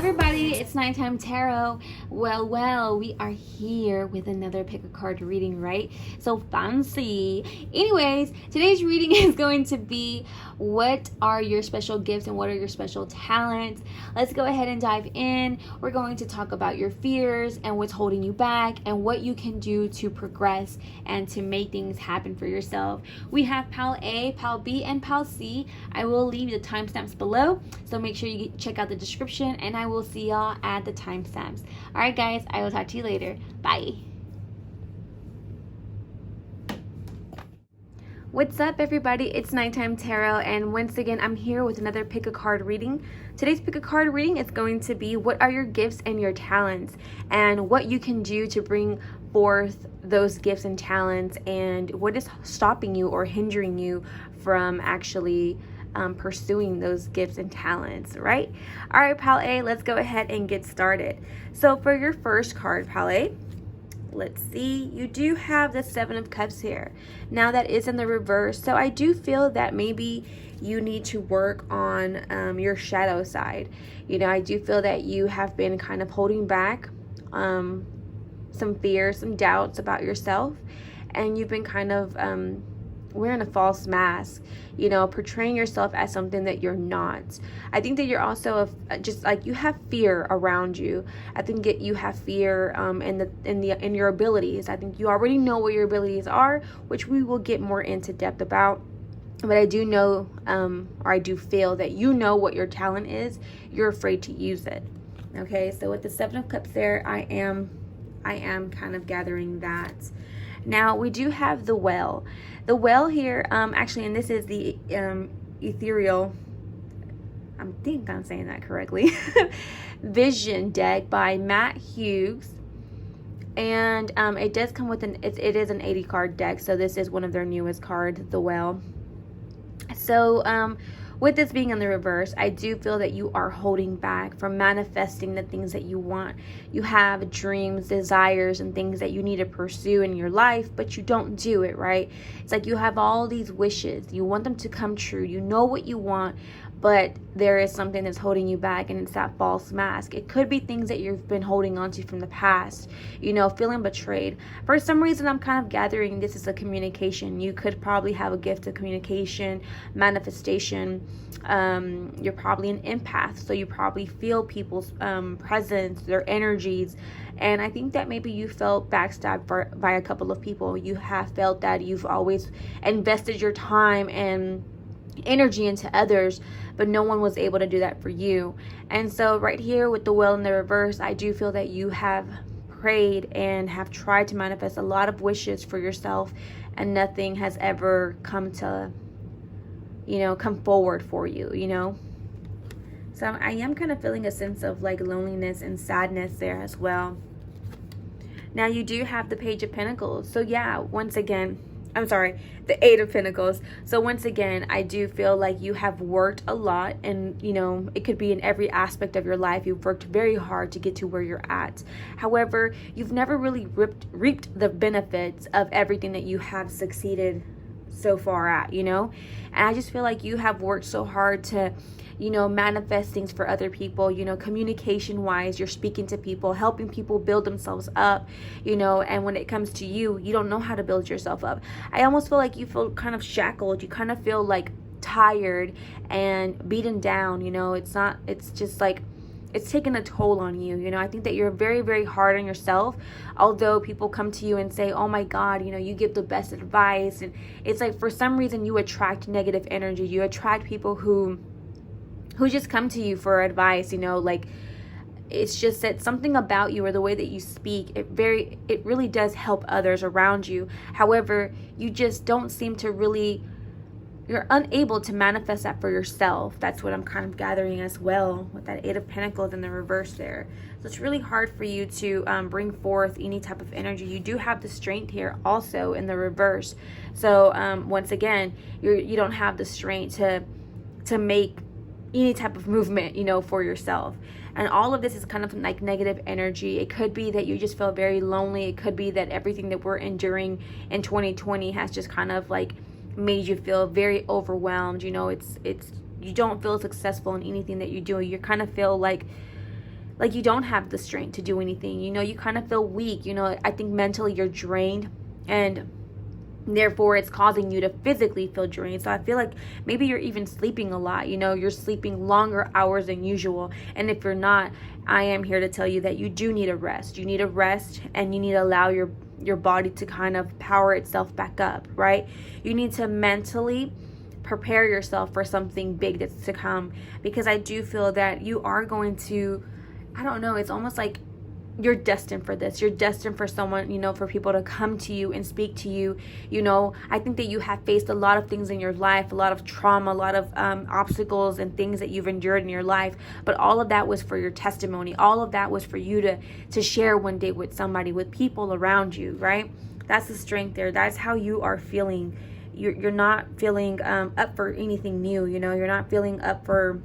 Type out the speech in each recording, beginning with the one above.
everybody, it's Nighttime Tarot. Well, we are here with another pick a card reading, right? So fancy. Anyways, today's reading is going to be what are your special gifts and what are your special talents. Let's go ahead and dive in. We're going to talk about your fears and what's holding you back and what you can do to progress and to make things happen for yourself. We have Pile A, Pile B, and Pile C. I will leave the timestamps below, so make sure you check out the description, and I will see y'all at the timestamps. All right, guys, I will talk to you later. Bye. What's up, everybody? It's Nighttime Tarot, and once again, I'm here with another pick a card reading. Today's pick a card reading is going to be what are your gifts and your talents, and what you can do to bring forth those gifts and talents, and what is stopping you or hindering you from actually pursuing those gifts and talents, right? All right, Pile A, let's go ahead and get started. So for your first card, Pile A, let's see, you do have the Seven of Cups here. Now that is in the reverse, so I do feel that maybe you need to work on your shadow side. You know, I do feel that you have been kind of holding back some fears, some doubts about yourself, and you've been kind of wearing a false mask, you know, portraying yourself as something that you're not. I think that you're also just like, you have fear around you. I think that you have fear in your abilities. I think you already know what your abilities are, which we will get more into depth about. But I do know, or I do feel that you know what your talent is. You're afraid to use it. Okay, so with the Seven of Cups there, I am kind of gathering that. Now we do have the Well. The Well here, actually, and this is the ethereal, I think I'm saying that correctly, Vision deck by Matt Hughes. And it does come with it is an 80 card deck, so this is one of their newest cards, the Well. So with this being in the reverse, I do feel that you are holding back from manifesting the things that you want. You have dreams, desires, and things that you need to pursue in your life, but you don't do it, right? It's like you have all these wishes. You want them to come true. You know what you want, but there is something that's holding you back, and it's that false mask. It could be things that you've been holding on to from the past, you know, feeling betrayed. For some reason, I'm kind of gathering this is a communication. You could probably have a gift of communication, manifestation. You're probably an empath, so you probably feel people's presence, their energies. And I think that maybe you felt backstabbed by a couple of people. You have felt that you've always invested your time and energy into others, but no one was able to do that for you. And so right here with the Well in the reverse, I do feel that you have prayed and have tried to manifest a lot of wishes for yourself, and nothing has ever come forward for you, you know. So I am kind of feeling a sense of like loneliness and sadness there as well. Now you do have the Page of Pentacles. So yeah, once again, the Eight of Pentacles. So once again, I do feel like you have worked a lot, and you know, it could be in every aspect of your life. You've worked very hard to get to where you're at. However, you've never really reaped the benefits of everything that you have succeeded so far at, you know. And I just feel like you have worked so hard to, you know, manifest things for other people, you know, communication wise. You're speaking to people, helping people build themselves up, you know. And when it comes to you, you don't know how to build yourself up. I almost feel like you feel kind of shackled. You kind of feel like tired and beaten down, you know. It's just like it's taking a toll on you, you know. I think that you're very, very hard on yourself, although people come to you and say, oh my God, you know, you give the best advice. And it's like, for some reason, you attract negative energy. You attract people who just come to you for advice, you know. Like, it's just that something about you or the way that you speak, it really does help others around you. However, you just don't seem to really, you're unable to manifest that for yourself. That's what I'm kind of gathering as well with that Eight of Pentacles in the reverse there. So it's really hard for you to bring forth any type of energy. You do have the Strength here also in the reverse. So once again, you don't have the strength to make any type of movement, you know, for yourself. And all of this is kind of like negative energy. It could be that you just feel very lonely. It could be that everything that we're enduring in 2020 has just kind of like made you feel very overwhelmed. You know, it's you don't feel successful in anything that you do. You kind of feel like like you don't have the strength to do anything. You know, you kind of feel weak. You know, I think mentally you're drained, and therefore it's causing you to physically feel drained. So I feel like maybe you're even sleeping a lot. You know, you're sleeping longer hours than usual. And if you're not, I am here to tell you that you do need a rest. You need a rest, and you need to allow your body to kind of power itself back up, right? You need to mentally prepare yourself for something big that's to come, because I do feel that you are going to, I don't know, it's almost like you're destined for this. You're destined for someone, you know, for people to come to you and speak to you. You know, I think that you have faced a lot of things in your life, a lot of trauma, a lot of obstacles and things that you've endured in your life. But all of that was for your testimony. All of that was for you to share one day with somebody, with people around you, right? That's the strength there. That's how you are feeling. You're not feeling up for anything new. You know, you're not feeling up for,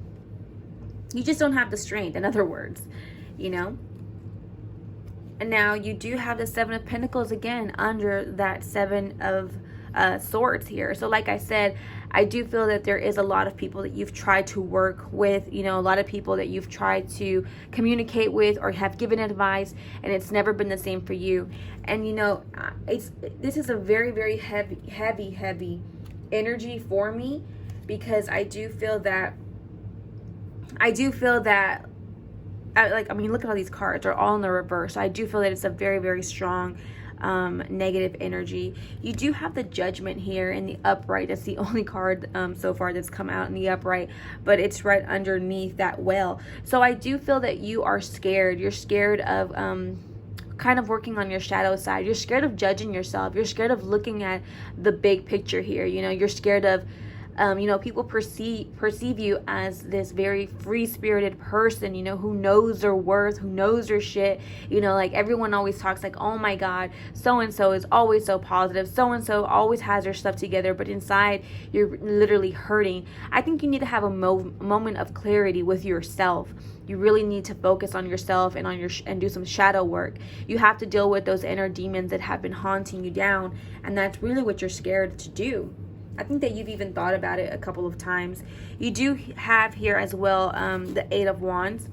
you just don't have the strength, in other words, you know. And now you do have the Seven of Pentacles again under that Seven of Swords here. So like I said, I do feel that there is a lot of people that you've tried to work with, you know, a lot of people that you've tried to communicate with or have given advice, and it's never been the same for you. And you know, this is a very, very heavy energy for me, because I do feel that I mean, look at all these cards. They're all in the reverse. So I do feel that it's a very, very strong negative energy. You do have the Judgment here in the upright. That's the only card so far that's come out in the upright, but it's right underneath that well. So I do feel that you are scared. You're scared of kind of working on your shadow side. You're scared of judging yourself. You're scared of looking at the big picture here. You know, you're scared of you know, people perceive you as this very free-spirited person, you know, who knows their worth, who knows their shit. You know, like everyone always talks like, oh my God, so-and-so is always so positive. So-and-so always has their stuff together, but inside you're literally hurting. I think you need to have a moment of clarity with yourself. You really need to focus on yourself and and do some shadow work. You have to deal with those inner demons that have been haunting you down, and that's really what you're scared to do. I think that you've even thought about it a couple of times. You do have here as well the Eight of Wands,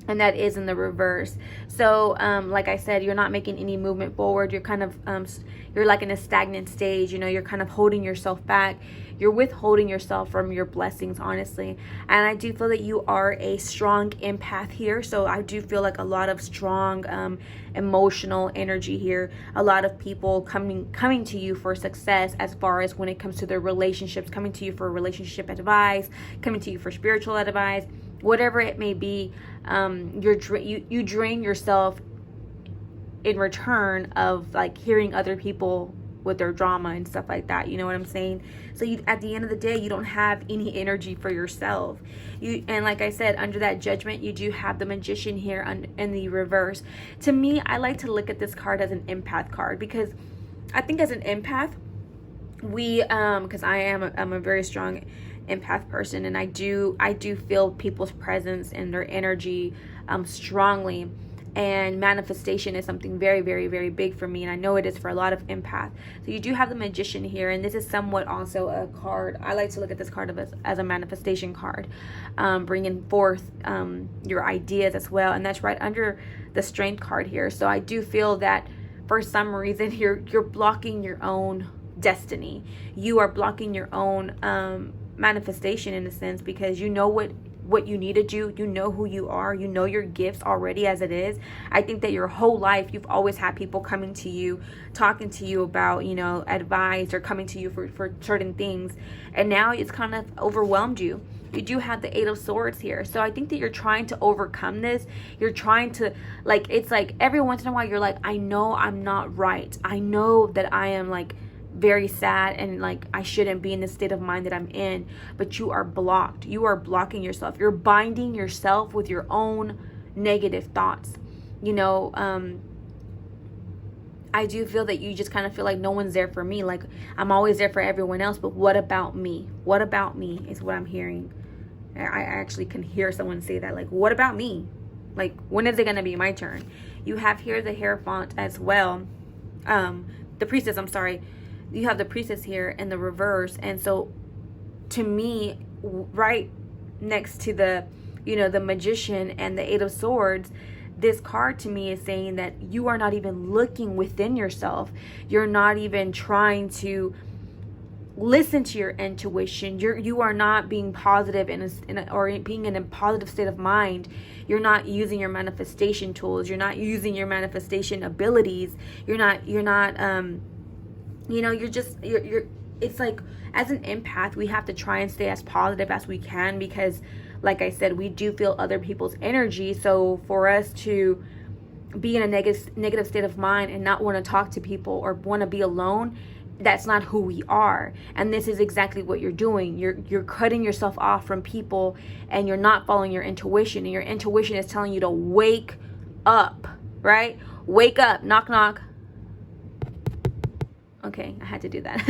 and that is in the reverse. So like I said, you're not making any movement forward. You're kind of you're like in a stagnant stage. You know, you're kind of holding yourself back. You're withholding yourself from your blessings, honestly. And I do feel that you are a strong empath here. So I do feel like a lot of strong emotional energy here. A lot of people coming to you for success, as far as when it comes to their relationships, coming to you for relationship advice, coming to you for spiritual advice, whatever it may be. You drain yourself in return of like hearing other people with their drama and stuff like that. You know what I'm saying? So at the end of the day, you don't have any energy for yourself. And like I said, under that Judgment, you do have the Magician here in the reverse. To me, I like to look at this card as an empath card, because I think as an empath, because I'm a very strong empath person, and I do feel people's presence and their energy strongly. And manifestation is something very, very, very big for me, and I know it is for a lot of empath. So you do have the Magician here, and this is somewhat also a card. I like to look at this card as a manifestation card, bringing forth your ideas as well, and that's right under the Strength card here. So I do feel that for some reason you're blocking your own destiny. You are blocking your own manifestation in a sense, because you know what you need to do. You know who you are. You know your gifts already as it is. I think that your whole life you've always had people coming to you, talking to you about, you know, advice, or coming to you for certain things, and now it's kind of overwhelmed you. You do have the Eight of Swords here. So I think that you're trying to overcome this. You're trying to, like, it's like every once in a while you're like, I know I'm not right. I know that I am like very sad, and like I shouldn't be in the state of mind that I'm in, but you are blocked. You are blocking yourself. You're binding yourself with your own negative thoughts. You know, I do feel that you just kind of feel like no one's there for me. Like, I'm always there for everyone else, but what about me? What about me is what I'm hearing. I actually can hear someone say that, like, what about me? Like, when is it going to be my turn? You have here the Hierophant as well. The Priestess, I'm sorry. You have the Priestess here in the reverse. And so to me, right next to the the Magician and the Eight of Swords, this card to me is saying that you are not even looking within yourself. You're not even trying to listen to your intuition. You are not being positive or being in a positive state of mind. You're not using your manifestation tools. You're not using your manifestation abilities. You're it's like, as an empath, we have to try and stay as positive as we can, because like I said, we do feel other people's energy. So for us to be in a negative state of mind and not want to talk to people or want to be alone, that's not who we are. And this is exactly what you're doing. You're cutting yourself off from people, and you're not following your intuition. And your intuition is telling you to wake up, right? Wake up. Knock, knock. Okay, I had to do that.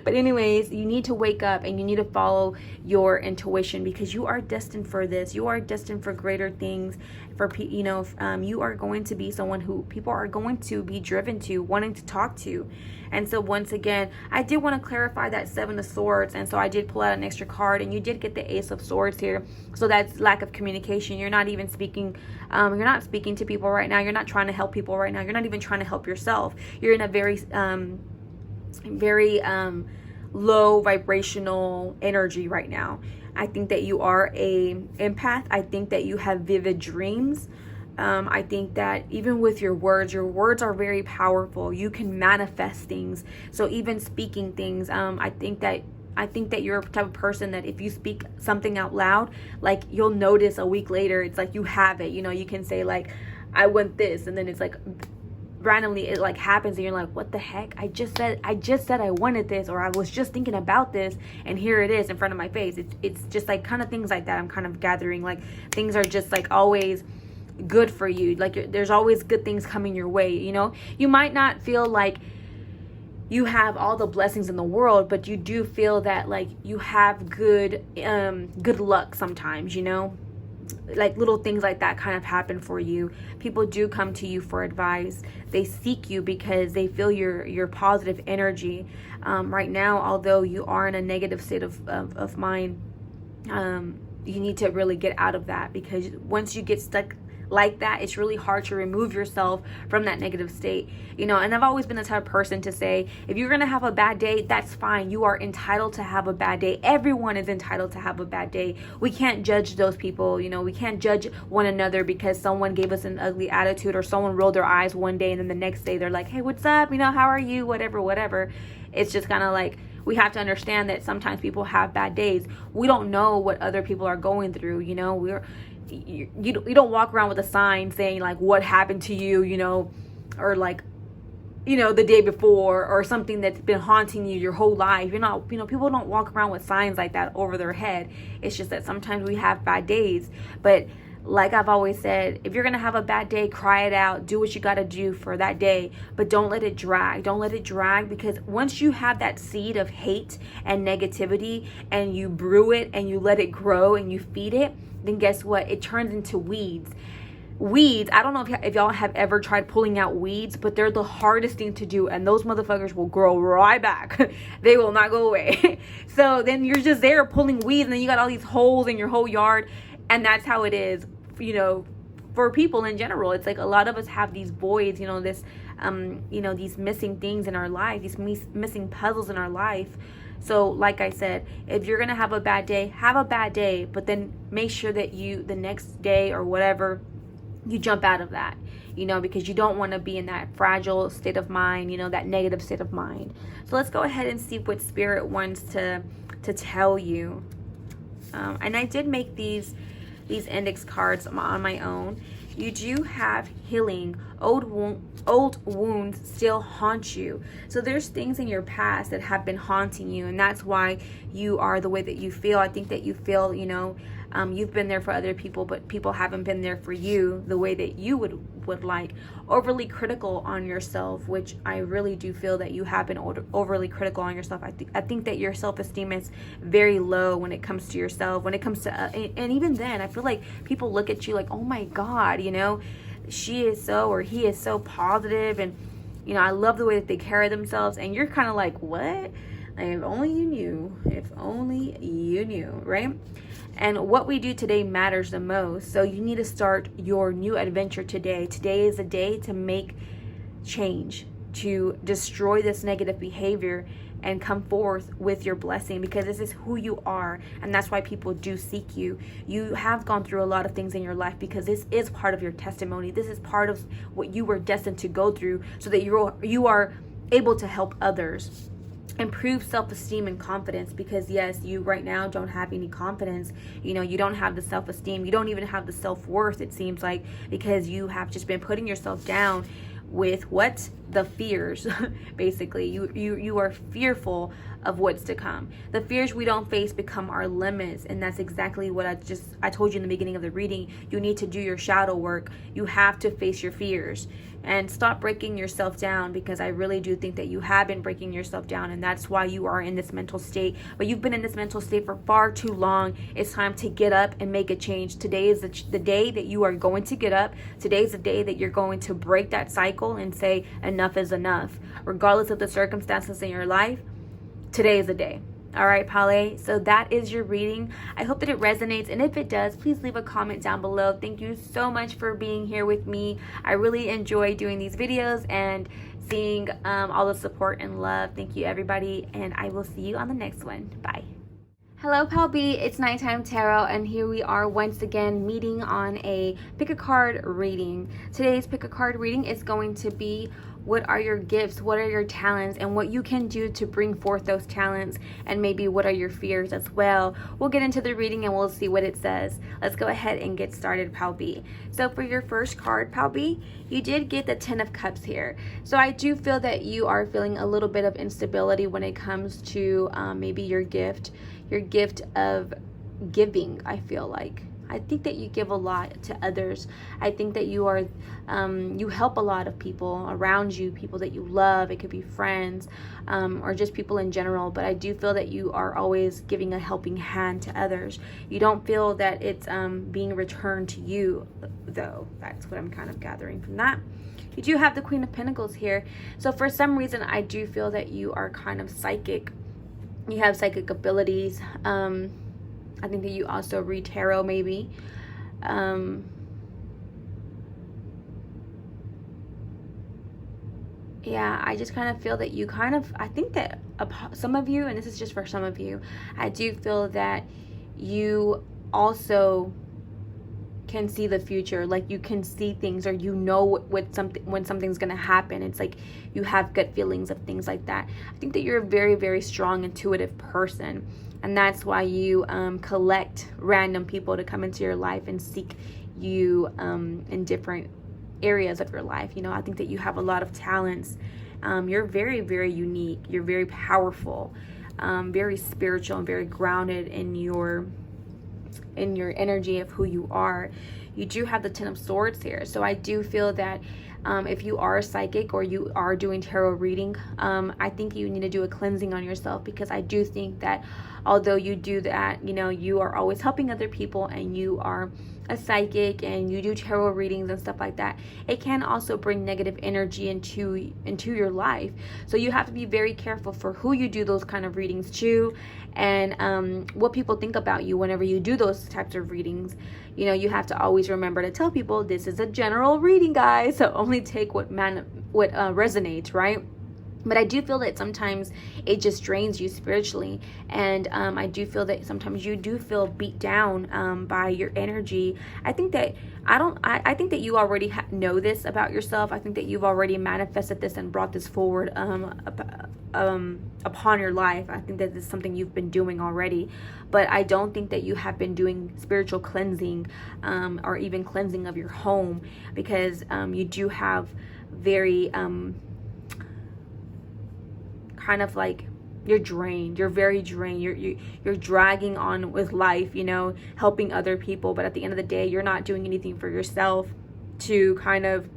But anyways, you need to wake up and you need to follow your intuition, because you are destined for this. You are destined for greater things. You are going to be someone who people are going to be driven to, wanting to talk to. And so once again, I did want to clarify that Seven of Swords. And so I did pull out an extra card, and you did get the Ace of Swords here. So that's lack of communication. You're not even speaking. You're not speaking to people right now. You're not trying to help people right now. You're not even trying to help yourself. You're in a very low vibrational energy right now. I think that you are a empath. I think that you have vivid dreams. I think that even with your words are very powerful. You can manifest things. So even speaking things, I think that you're a type of person that if you speak something out loud, like, you'll notice a week later, it's like you have it. You can say like, I want this, and then it's like randomly it like happens, and you're like, what the heck? I just said I wanted this, or I was just thinking about this, and here it is in front of my face. It's just like kind of things like that. I'm kind of gathering, like, things are just like always good for you. Like, there's always good things coming your way. You might not feel like you have all the blessings in the world, but you do feel that like you have good luck sometimes. Like little things like that kind of happen for you. People do come to you for advice. They seek you because they feel your positive energy. Right now, although you are in a negative state of mind, you need to really get out of that, because once you get stuck like that, it's really hard to remove yourself from that negative state. And I've always been the type of person to say, if you're gonna have a bad day, that's fine. You are entitled to have a bad day. Everyone is entitled to have a bad day. We can't judge those people. We can't judge one another because someone gave us an ugly attitude, or someone rolled their eyes one day and then the next day they're like, hey, what's up, how are you, whatever. It's just kind of like, we have to understand that sometimes people have bad days. We don't know what other people are going through. You don't walk around with a sign saying like, what happened to you, or like, the day before, or something that's been haunting you your whole life. People don't walk around with signs like that over their head. It's just that sometimes we have bad days. But like I've always said, if you're going to have a bad day, cry it out. Do what you got to do for that day. But don't let it drag. Don't let it drag, because once you have that seed of hate and negativity, and you brew it and you let it grow and you feed it, then guess what? It turns into weeds. I don't know if y'all have ever tried pulling out weeds, but they're the hardest thing to do, and those motherfuckers will grow right back. They will not go away. So then you're just there pulling weeds, and then you got all these holes in your whole yard. And that's how it is, for people in general. It's like a lot of us have these voids, these missing things in our life, these missing puzzles in our life. So like I said, if you're going to have a bad day, but then make sure that the next day or whatever, you jump out of that, because you don't want to be in that fragile state of mind, that negative state of mind. So let's go ahead and see what Spirit wants to tell you. And I did make these index cards on my own. You do have healing. Old wounds still haunt you. So there's things in your past that have been haunting you, and that's why you are the way that you feel. I think that you feel, you've been there for other people, but people haven't been there for you the way that you would like. Overly critical on yourself, which I really do feel that you have been overly critical on yourself. I think that your self-esteem is very low when it comes to yourself. When it comes to, and even then, I feel like people look at you like, oh my God, she is so, or he is so positive, and I love the way that they carry themselves, and you're kind of like, what? Like, if only you knew. If only you knew, right? And what we do today matters the most. So you need to start your new adventure today. Today is a day to make change, to destroy this negative behavior and come forth with your blessing, because this is who you are, and that's why people do seek you. You have gone through a lot of things in your life because this is part of your testimony. This is part of what you were destined to go through, so that you are able to help others. Improve self-esteem and confidence, because yes, you right now don't have any confidence. You know, you don't have the self-esteem, you don't even have the self-worth, it seems like, because you have just been putting yourself down with the fears. Basically, you are fearful of what's to come. The fears we don't face become our limits, and that's exactly what I told you in the beginning of the reading. You need to do your shadow work. You have to face your fears and stop breaking yourself down, because I really do think that you have been breaking yourself down, and that's why you are in this mental state. But you've been in this mental state for far too long. It's time to get up and make a change. Today is the day that you are going to get up. Today is the day that you're going to break that cycle and say enough is enough. Regardless of the circumstances in your life, today is the day. All right, Pale. So that is your reading. I hope that it resonates. And if it does, please leave a comment down below. Thank you so much for being here with me. I really enjoy doing these videos and seeing all the support and love. Thank you, everybody. And I will see you on the next one. Bye. Hello, Pal B. It's Nighttime Tarot, and here we are once again meeting on a pick a card reading. Today's pick a card reading is going to be what are your gifts, what are your talents, and what you can do to bring forth those talents, and maybe what are your fears as well. We'll get into the reading and we'll see what it says. Let's go ahead and get started, Pal B. So for your first card, Pal B, you did get the 10 of Cups here. So I do feel that you are feeling a little bit of instability when it comes to maybe your gift of giving. I think that you give a lot to others. I think that you are, you help a lot of people around you, people that you love. It could be friends, or just people in general. But I do feel that you are always giving a helping hand to others. You don't feel that it's being returned to you, though. That's what I'm kind of gathering from that. You do have the Queen of Pentacles here. So for some reason, I do feel that you are kind of psychic. You have psychic abilities. I think that you also read tarot, maybe. Yeah, I just kind of feel that you I think that some of you, and this is just for some of you, I do feel that you also can see the future. Like, you can see things, or you know when something's gonna happen. It's like you have gut feelings of things like that. I think that you're a very, very strong, intuitive person, and that's why you collect random people to come into your life and seek you in different areas of your life. You know, I think that you have a lot of talents. You're very, very unique. You're very powerful, very spiritual, and very grounded in your energy of who you are. You do have the 10 of Swords here. So I do feel that if you are a psychic or you are doing tarot reading, I think you need to do a cleansing on yourself, because I do think that although you do that, you know, you are always helping other people, and you are a psychic and you do tarot readings and stuff like that, it can also bring negative energy into your life. So you have to be very careful for who you do those kind of readings to, and what people think about you whenever you do those types of readings. You know, you have to always remember to tell people this is a general reading, guys, so only take what resonates, right? But I do feel that sometimes it just drains you spiritually, and I do feel that sometimes you do feel beat down by your energy. I think that I think that you already know this about yourself. I think that you've already manifested this and brought this forward upon your life. I think that this is something you've been doing already, but I don't think that you have been doing spiritual cleansing or even cleansing of your home, because you do have very kind of like, you're drained. You're very drained. You're dragging on with life, you know, helping other people, but at the end of the day, you're not doing anything for yourself to kind of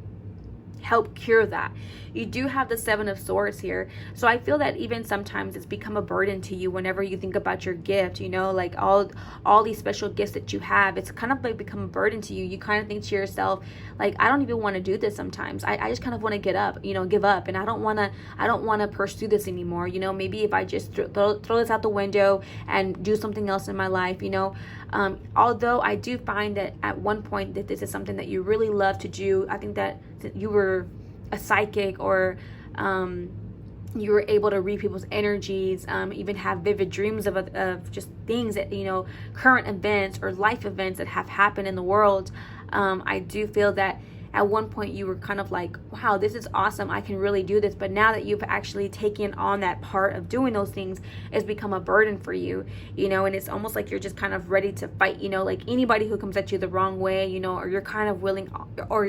help cure that. You do have the Seven of Swords here. So I feel that even sometimes it's become a burden to you whenever you think about your gift, you know, like all these special gifts that you have. It's kind of like become a burden to you. You kind of think to yourself, like, I don't even want to do this sometimes. I just kind of want to give up, and I don't want to pursue this anymore. You know, maybe if I just throw this out the window and do something else in my life, you know. Although I do find that at one point that this is something that you really love to do. I think that you were a psychic, or you were able to read people's energies, even have vivid dreams of just things that, you know, current events or life events that have happened in the world. I do feel that at one point you were kind of like, wow, this is awesome, I can really do this. But now that you've actually taken on that part of doing those things, it's become a burden for you, you know, and it's almost like you're just kind of ready to fight, you know, like anybody who comes at you the wrong way, you know, or you're kind of willing, or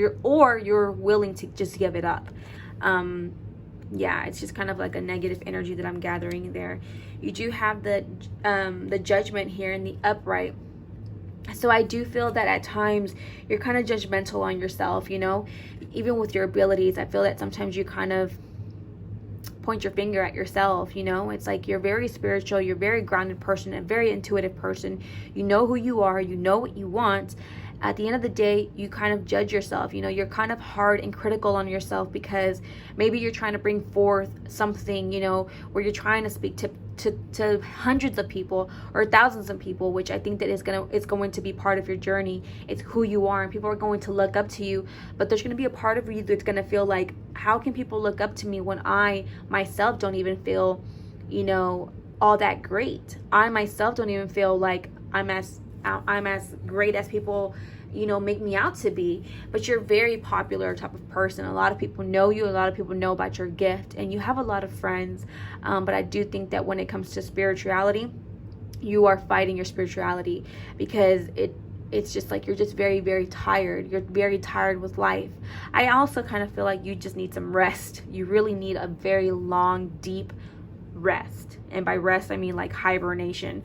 you're willing to just give it up. Yeah, it's just kind of like a negative energy that I'm gathering there. You do have the Judgment here in the upright. So I do feel that at times you're kind of judgmental on yourself, you know, even with your abilities. I feel that sometimes you kind of point your finger at yourself, you know. It's like you're very spiritual, you're a very grounded person, a very intuitive person. You know who you are, you know what you want. At the end of the day, you kind of judge yourself, you know. You're kind of hard and critical on yourself because maybe you're trying to bring forth something, you know, where you're trying to speak to hundreds of people or thousands of people, which I think that it's going to be part of your journey. It's who you are, and people are going to look up to you. But there's going to be a part of you that's going to feel like, how can people look up to me when I myself don't even feel, you know, all that great? I myself don't even feel like I'm as great as people, you know, make me out to be. But you're a very popular type of person. A lot of people know you, a lot of people know about your gift, and you have a lot of friends. But I do think that when it comes to spirituality, you are fighting your spirituality, because it's just like you're just very, very tired. You're very tired with life. I also kind of feel like you just need some rest. You really need a very long, deep rest. And by rest, I mean like hibernation.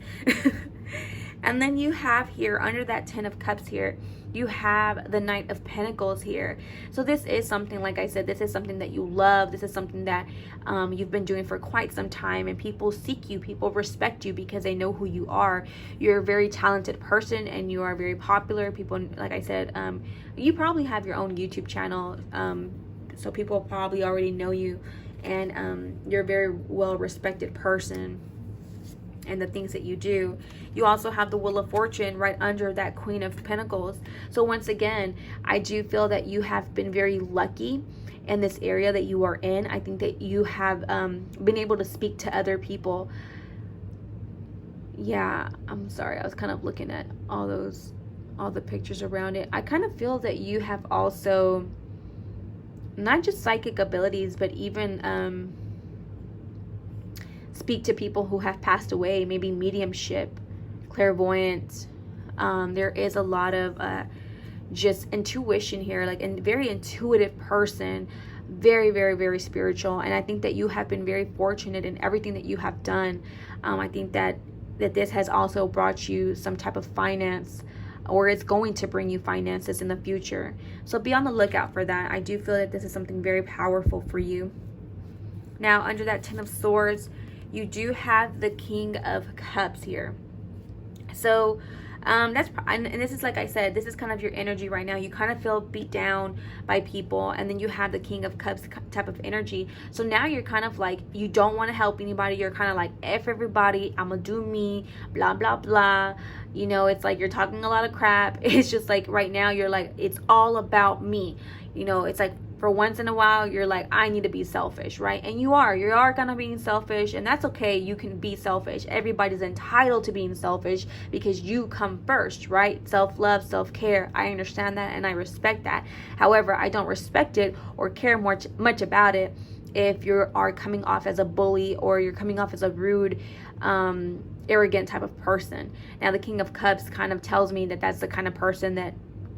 And then you have here, under that 10 of Cups here, you have the Knight of Pentacles here. So this is something, like I said, this is something that you love. This is something that you've been doing for quite some time, and people seek you, people respect you because they know who you are. You're a very talented person, and you are very popular. People, like I said, you probably have your own YouTube channel, so people probably already know you, and you're a very well respected person and the things that you do. You also have the Wheel of Fortune right under that Queen of Pentacles. So once again, I do feel that you have been very lucky in this area that you are in. I think that you have been able to speak to other people. Yeah, I'm sorry, I was kind of looking at all the pictures around it. I kind of feel that you have also not just psychic abilities, but even speak to people who have passed away, maybe mediumship, clairvoyance. There is a lot of just intuition here, like a very intuitive person, very, very, very spiritual. And I think that you have been very fortunate in everything that you have done. I think that this has also brought you some type of finance, or it's going to bring you finances in the future. So be on the lookout for that. I do feel that this is something very powerful for you. Now, under that 10 of Swords, you do have the King of Cups here. So and this is, like I said, this is kind of your energy right now. You kind of feel beat down by people, and then you have the King of Cups type of energy. So now you're kind of like, you don't want to help anybody. You're kind of like, F everybody, I'm gonna do me, blah blah blah. You know, it's like you're talking a lot of crap. It's just like right now you're like, it's all about me. You know, it's like, for once in a while, you're like, I need to be selfish, right? And you are kind of being selfish, and that's okay. You can be selfish. Everybody's entitled to being selfish because you come first, right? Self-love, self-care. I understand that, and I respect that. However, I don't respect it or care much about it if you are coming off as a bully, or you're coming off as a rude, arrogant type of person. Now, the King of Cups kind of tells me that that's the kind of person that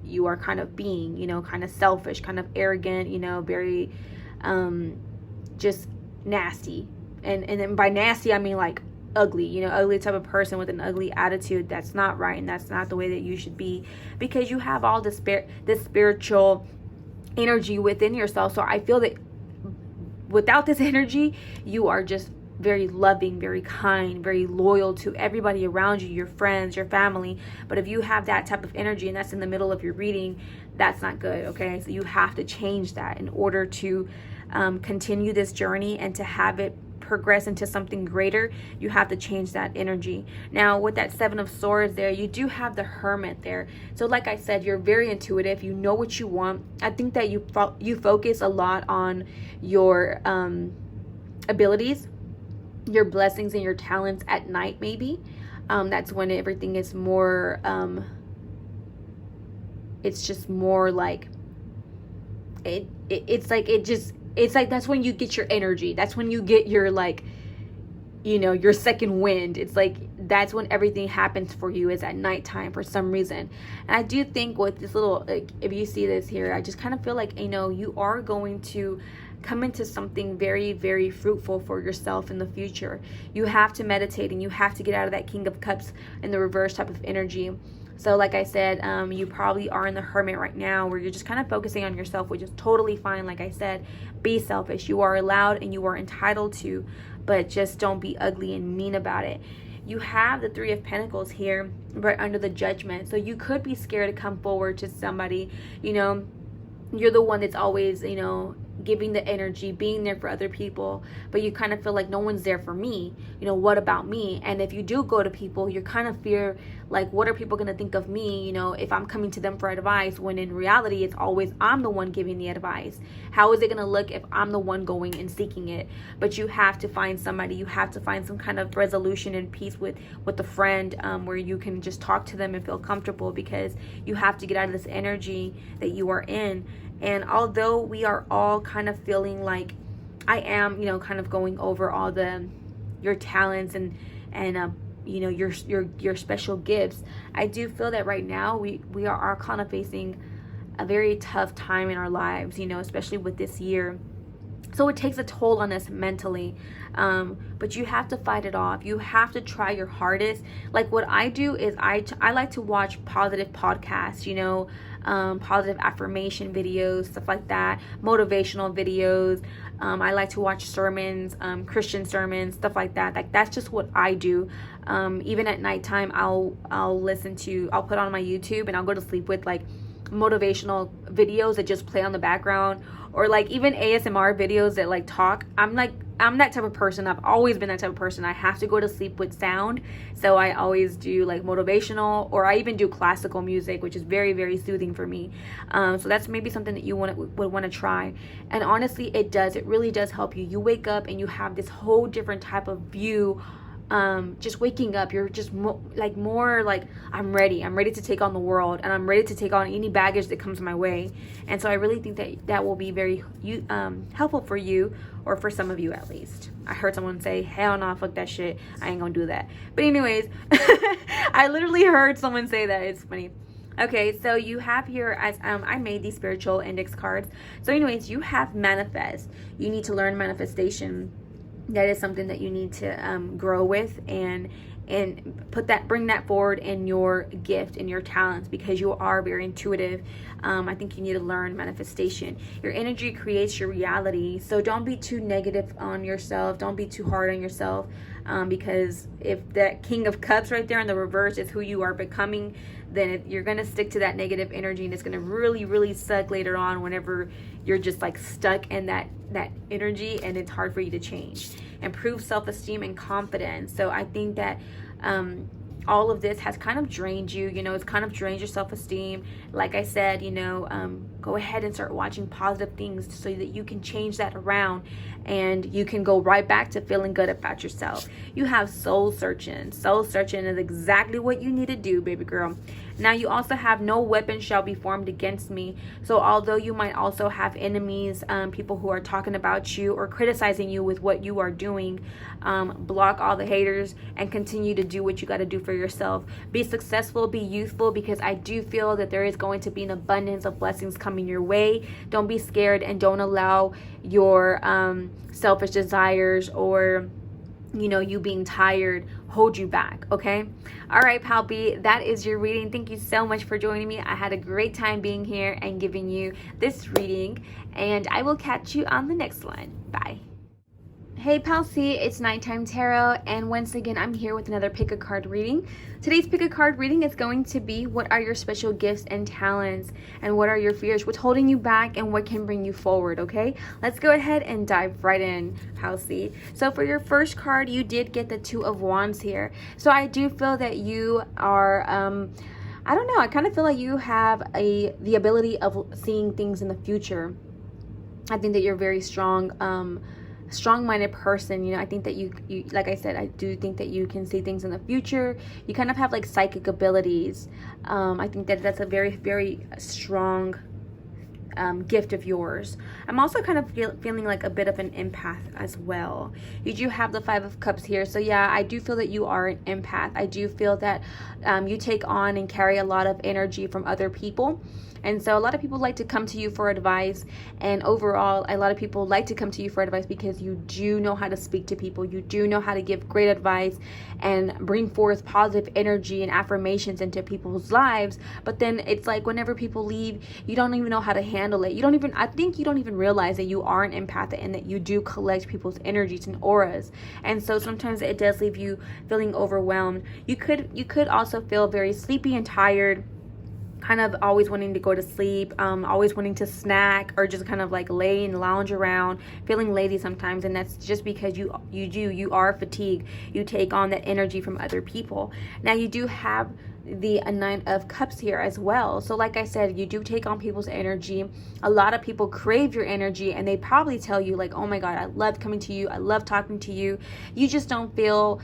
you are kind of being, you know, kind of selfish, kind of arrogant, you know, very just nasty. And then by nasty, I mean like ugly, you know, ugly type of person with an ugly attitude. That's not right, and that's not the way that you should be, because you have all this spiritual energy within yourself. So I feel that without this energy, you are just very loving, very kind, very loyal to everybody around you, your friends, your family. But if you have that type of energy and that's in the middle of your reading, that's not good, okay? So you have to change that in order to continue this journey and to have it progress into something greater. You have to change that energy. Now, with that Seven of Swords there, you do have the Hermit there. So like I said, you're very intuitive. You know what you want. I think that you focus a lot on your abilities, your blessings and your talents at night, maybe. That's when everything is more it's just more like it's like that's when you get your energy. That's when you get your, like, you know, your second wind. It's like that's when everything happens for you, is at nighttime for some reason. And I do think with this little, like, if you see this here, I just kind of feel like, you know, you are going to come into something very, very fruitful for yourself in the future. You have to meditate and you have to get out of that King of Cups in the reverse type of energy. So like I said, you probably are in the Hermit right now, where you're just kind of focusing on yourself, which is totally fine. Like I said, be selfish. You are allowed and you are entitled to, but just don't be ugly and mean about it. You have the Three of Pentacles here right under the Judgment. So you could be scared to come forward to somebody. You know, you're the one that's always, you know, giving the energy, being there for other people, but you kind of feel like no one's there for me. You know, what about me? And if you do go to people, you're kind of fear, like, what are people going to think of me, you know, if I'm coming to them for advice, when in reality it's always I'm the one giving the advice. How is it going to look if I'm the one going and seeking it? But you have to find somebody. You have to find some kind of resolution and peace with a friend, where you can just talk to them and feel comfortable, because you have to get out of this energy that you are in. And although we are all kind of feeling like, I am, you know, kind of going over all your talents and you know, your special gifts, I do feel that right now we are kind of facing a very tough time in our lives, you know, especially with this year. So it takes a toll on us mentally, but you have to fight it off. You have to try your hardest. Like what I do is I like to watch positive podcasts, you know, positive affirmation videos, stuff like that, motivational videos. I like to watch sermons, Christian sermons, stuff like that. Like that's just what I do. Even at nighttime, I'll put on my YouTube and I'll go to sleep with like motivational videos that just play on the background, or like even ASMR videos that like talk. I'm that type of person. I've always been that type of person. I have to go to sleep with sound, so I always do like motivational, or I even do classical music, which is very, very soothing for me. So that's maybe something that you would want to try. And honestly, it really does help you. You wake up and you have this whole different type of view. Just waking up, you're just more like I'm ready to take on the world, and I'm ready to take on any baggage that comes my way. And so I really think that will be very helpful for you, or for some of you at least. I heard someone say, hell no, fuck that shit, I ain't gonna do that. But anyways, I literally heard someone say that. It's funny. Okay, so you have here, as I made these spiritual index cards. So anyways, you have manifest. You need to learn manifestation. That is something that you need to grow with, and bring that forward in your gift and your talents, because you are very intuitive. I think you need to learn manifestation. Your energy creates your reality, so don't be too negative on yourself. Don't be too hard on yourself, because if that King of Cups right there in the reverse is who you are becoming, then you're going to stick to that negative energy, and it's going to really, really suck later on whenever you're just like stuck in that energy, and it's hard for you to change. Improve self-esteem and confidence. So I think that all of this has kind of drained you, you know, it's kind of drained your self-esteem. Like I said, you know, go ahead and start watching positive things so that you can change that around, and you can go right back to feeling good about yourself. You have soul searching. Soul searching is exactly what you need to do, baby girl. Now you also have no weapon shall be formed against me. So although you might also have enemies, people who are talking about you or criticizing you with what you are doing, block all the haters and continue to do what you got to do for yourself. Be successful, be youthful, because I do feel that there is going to be an abundance of blessings coming your way. Don't be scared, and don't allow your selfish desires, or you know, you being tired, hold you back, okay? All right, Pal B, that is your reading. Thank you so much for joining me. I had a great time being here and giving you this reading, and I will catch you on the next one. Bye. Hey Pal C, it's Nighttime Tarot, and once again I'm here with another pick a card reading. Today's pick a card reading is going to be what are your special gifts and talents, and what are your fears, what's holding you back, and what can bring you forward, okay? Let's go ahead and dive right in, Pal C. So for your first card, you did get the Two of Wands here. So I do feel that you are, I don't know, I kind of feel like you have the ability of seeing things in the future. I think that you're very strong-minded person. You know, I think that you like I said, I do think that you can see things in the future. You kind of have like psychic abilities. I think that that's a very, very strong gift of yours. I'm also kind of feeling like a bit of an empath as well. You do have the Five of Cups here, so yeah, I do feel that you are an empath. I do feel that you take on and carry a lot of energy from other people. And so a lot of people like to come to you for advice, and overall a lot of people like to come to you for advice because you do know how to speak to people. You do know how to give great advice and bring forth positive energy and affirmations into people's lives. But then it's like whenever people leave, you don't even know how to handle it. I think you don't even realize that you are an empath and that you do collect people's energies and auras. And so sometimes it does leave you feeling overwhelmed. You could also feel very sleepy and tired, kind of always wanting to go to sleep, always wanting to snack, or just kind of like lay and lounge around, feeling lazy sometimes. And that's just because you are fatigued. You take on that energy from other people. Now you do have the Nine of Cups here as well. So like I said, you do take on people's energy. A lot of people crave your energy, and they probably tell you like, oh my God, I love coming to you, I love talking to you. You just don't feel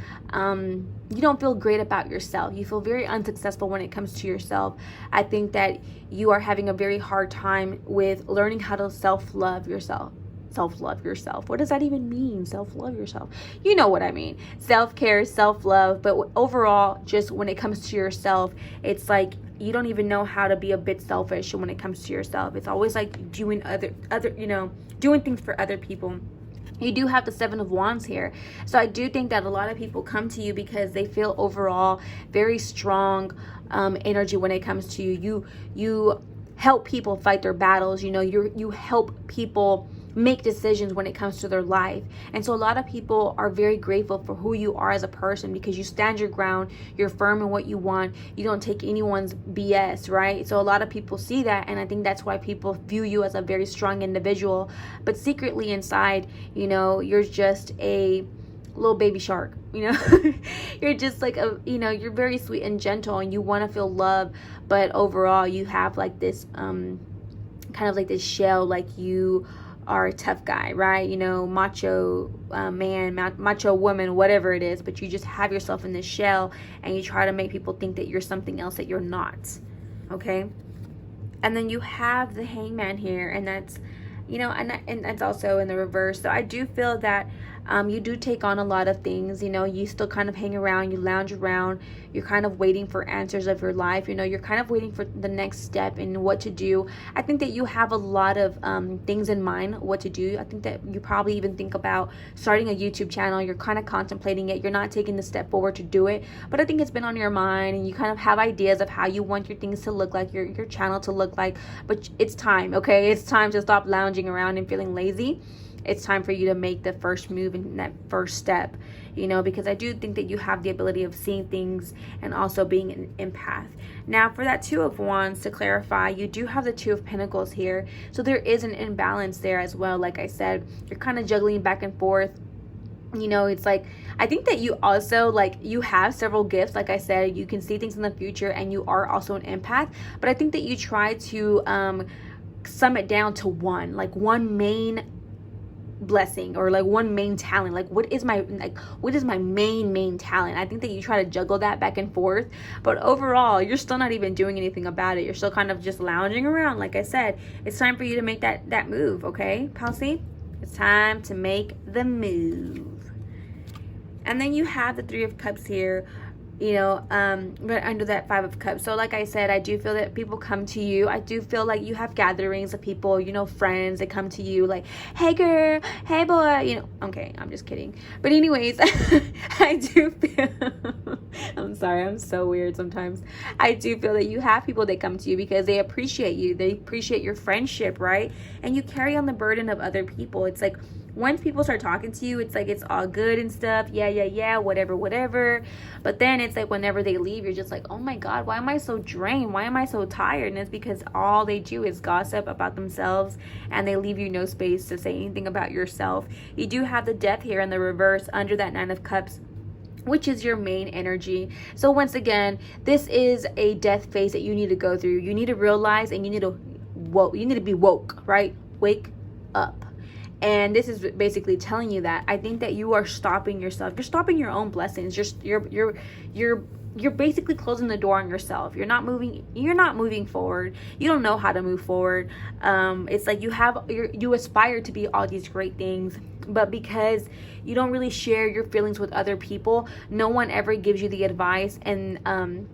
great about yourself. You feel very unsuccessful when it comes to yourself. I think that you are having a very hard time with learning how to self-love yourself. Self-love yourself. What does that even mean? Self-love yourself. You know what I mean. Self-care, self-love. But overall, just when it comes to yourself, it's like you don't even know how to be a bit selfish when it comes to yourself. It's always like doing doing things for other people. You do have the Seven of Wands here. So I do think that a lot of people come to you because they feel overall very strong energy when it comes to you. You help people fight their battles. You know, you help people make decisions when it comes to their life. And so a lot of people are very grateful for who you are as a person because you stand your ground, you're firm in what you want, you don't take anyone's BS, right? So a lot of people see that, and I think that's why people view you as a very strong individual. But secretly inside, you know, you're just a little baby shark, you know. You're just like you're very sweet and gentle, and you want to feel love, but overall you have like this kind of like this shell, like you are a tough guy, right? You know, macho man, macho woman, whatever it is, but you just have yourself in this shell, and you try to make people think that you're something else that you're not, okay? And then you have the Hangman here, and that's, you know, and that's also in the reverse. So I do feel that you do take on a lot of things. You know, you still kind of hang around, you lounge around, you're kind of waiting for answers of your life. You know, you're kind of waiting for the next step and what to do. I think that you have a lot of things in mind what to do. I think that you probably even think about starting a YouTube channel. You're kind of contemplating it. You're not taking the step forward to do it, but I think it's been on your mind, and you kind of have ideas of how you want your things to look like, your channel to look like. But it's time, okay? It's time to stop lounging around and feeling lazy. It's time for you to make the first move and that first step, you know, because I do think that you have the ability of seeing things and also being an empath. Now for that Two of Wands, to clarify, you do have the Two of Pentacles here. So there is an imbalance there as well. Like I said, you're kind of juggling back and forth. You know, it's like, I think that you also, like, you have several gifts. Like I said, you can see things in the future, and you are also an empath. But I think that you try to sum it down to one main blessing, or like one main talent. Like what is my main talent? I think that you try to juggle that back and forth, but overall you're still not even doing anything about it. You're still kind of just lounging around. Like I said, it's time for you to make that move, okay, Palsy? It's time to make the move. And then you have the Three of Cups here. right under that 5 of Cups. So like I said, I do feel that people come to you. I do feel like you have gatherings of people, friends that come to you like, hey girl, hey boy, okay, I'm just kidding. But anyways, I do feel, I'm sorry, I'm so weird sometimes. I do feel that you have people that come to you because they appreciate you. They appreciate your friendship, right? And you carry on the burden of other people. It's like, once people start talking to you, it's like it's all good and stuff. Yeah, whatever. But then it's like whenever they leave, you're just like, oh my God, why am I so drained? Why am I so tired? And it's because all they do is gossip about themselves, and they leave you no space to say anything about yourself. You do have the Death here in the reverse under that 9 of Cups, which is your main energy. So once again, this is a death phase that you need to go through. You need to realize, and you need to be woke, right? Wake up. And this is basically telling you that I think that you are stopping yourself. You're stopping your own blessings. You're basically closing the door on yourself. You're not moving forward. You don't know how to move forward. It's like you aspire to be all these great things, but because you don't really share your feelings with other people, no one ever gives you the advice and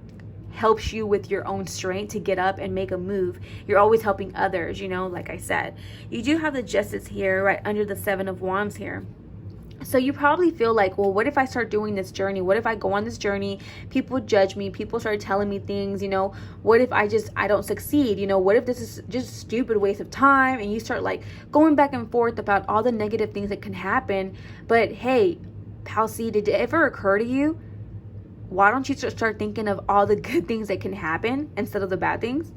helps you with your own strength to get up and make a move. You're always helping others, like I said. You do have the Justice here right under the 7 of Wands here. So you probably feel like, well, what if I start doing this journey? What if I go on this journey? People judge me. People start telling me things, What if I don't succeed? What if this is just a stupid waste of time? And you start like going back and forth about all the negative things that can happen. But hey, Pal C, did it ever occur to you? Why don't you start thinking of all the good things that can happen instead of the bad things?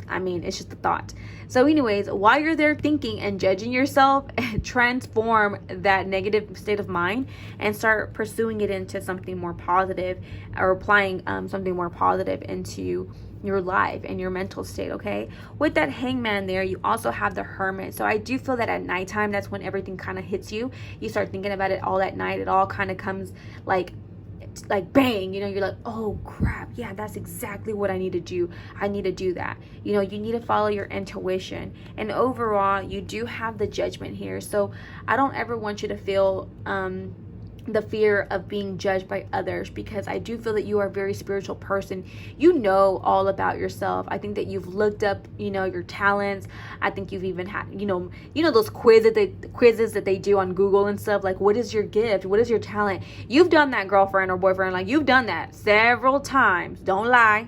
I mean, it's just a thought. So anyways, while you're there thinking and judging yourself, transform that negative state of mind and start pursuing it into something more positive, or applying something more positive into your life and your mental state, okay? With that Hangman there, you also have the Hermit. So I do feel that at nighttime, that's when everything kind of hits you. You start thinking about it all at night. It all kind of comes like bang, you're like, oh crap, yeah, that's exactly what I need to do. I need to do that. You need to follow your intuition. And overall, you do have the Judgment here. So I don't ever want you to feel the fear of being judged by others, because I do feel that you are a very spiritual person. You know all about yourself. I think that you've looked up, your talents. I think you've even had, those quizzes that they do on Google and stuff, like, what is your gift? What is your talent? You've done that, girlfriend or boyfriend. Like, you've done that several times. Don't lie.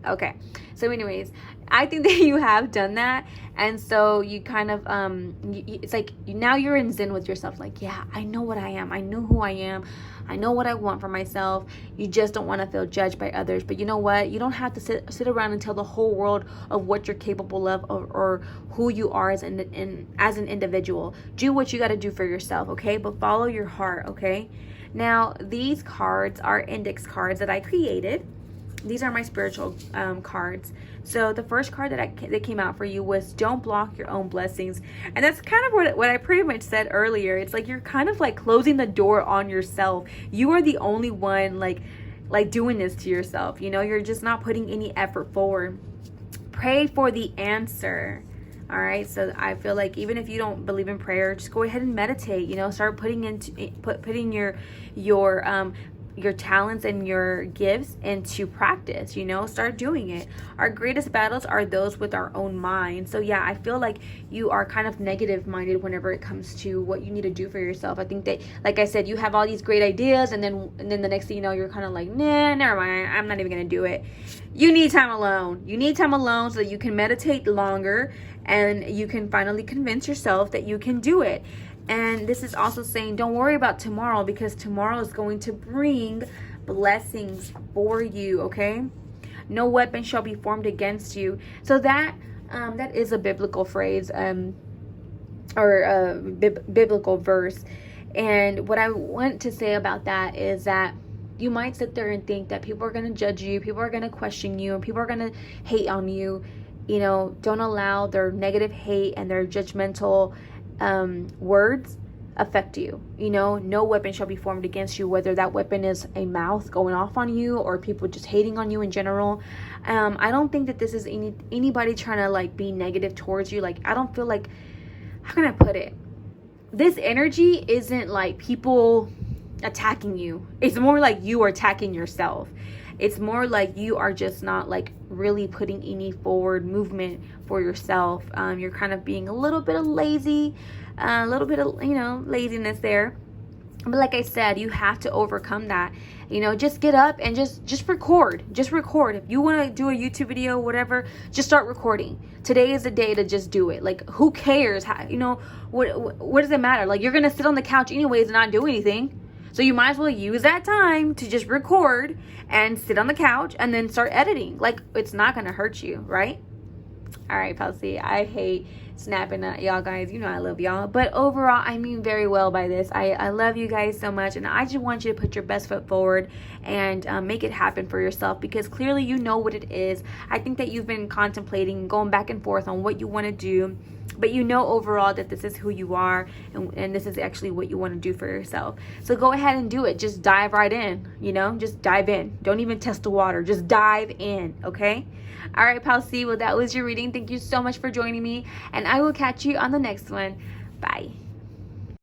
Okay. So anyways, I think that you have done that. And so you kind of, it's like now you're in zen with yourself. Like, yeah, I know what I am. I know who I am. I know what I want for myself. You just don't want to feel judged by others. But you know what? You don't have to sit around and tell the whole world of what you're capable of, or who you are as an individual. Do what you got to do for yourself, okay? But follow your heart, okay? Now, these cards are index cards that I created. These are my spiritual cards. So the first card that came out for you was don't block your own blessings. And that's kind of what I pretty much said earlier. It's like you're kind of like closing the door on yourself. You are the only one like doing this to yourself. You're just not putting any effort forward. Pray for the answer. All right. So I feel like even if you don't believe in prayer, just go ahead and meditate. Start putting your talents and your gifts into practice. Start doing it. Our greatest battles are those with our own mind. So yeah, I feel like you are kind of negative minded whenever it comes to what you need to do for yourself. I think that, like I said, you have all these great ideas, and then the next thing you know, you're kind of like, nah, never mind, I'm not even gonna do it. You need time alone. So that you can meditate longer and you can finally convince yourself that you can do it. And this is also saying, don't worry about tomorrow, because tomorrow is going to bring blessings for you, okay? No weapon shall be formed against you. So that is a biblical phrase, or a biblical verse. And what I want to say about that is that you might sit there and think that people are going to judge you, people are going to question you, and people are going to hate on you. Don't allow their negative hate and their judgmental words affect you. No weapon shall be formed against you, whether that weapon is a mouth going off on you or people just hating on you in general. I don't think that this is anybody trying to like be negative towards you. Like, I don't feel like, how can I put it? This energy isn't like people attacking you. It's more like you are attacking yourself. It's more like you are just not like really putting any forward movement for yourself. You're kind of being a little bit of lazy, a little bit of, laziness there. But like I said, you have to overcome that. Just get up and just record. Just record. If you want to do a YouTube video, whatever, just start recording. Today is the day to just do it. Like, who cares? How, what does it matter? Like, you're going to sit on the couch anyways and not do anything. So you might as well use that time to just record and sit on the couch and then start editing. Like, it's not going to hurt you, right? All right, Palsy, I hate snapping at y'all guys. I love y'all. But overall, I mean very well by this. I love you guys so much. And I just want you to put your best foot forward and make it happen for yourself, because clearly you know what it is. I think that you've been contemplating, going back and forth on what you want to do. But overall that this is who you are, and this is actually what you want to do for yourself. So go ahead and do it. Just dive right in, just dive in. Don't even test the water. Just dive in, okay? All right, Pal C. Well, that was your reading. Thank you so much for joining me, and I will catch you on the next one. Bye.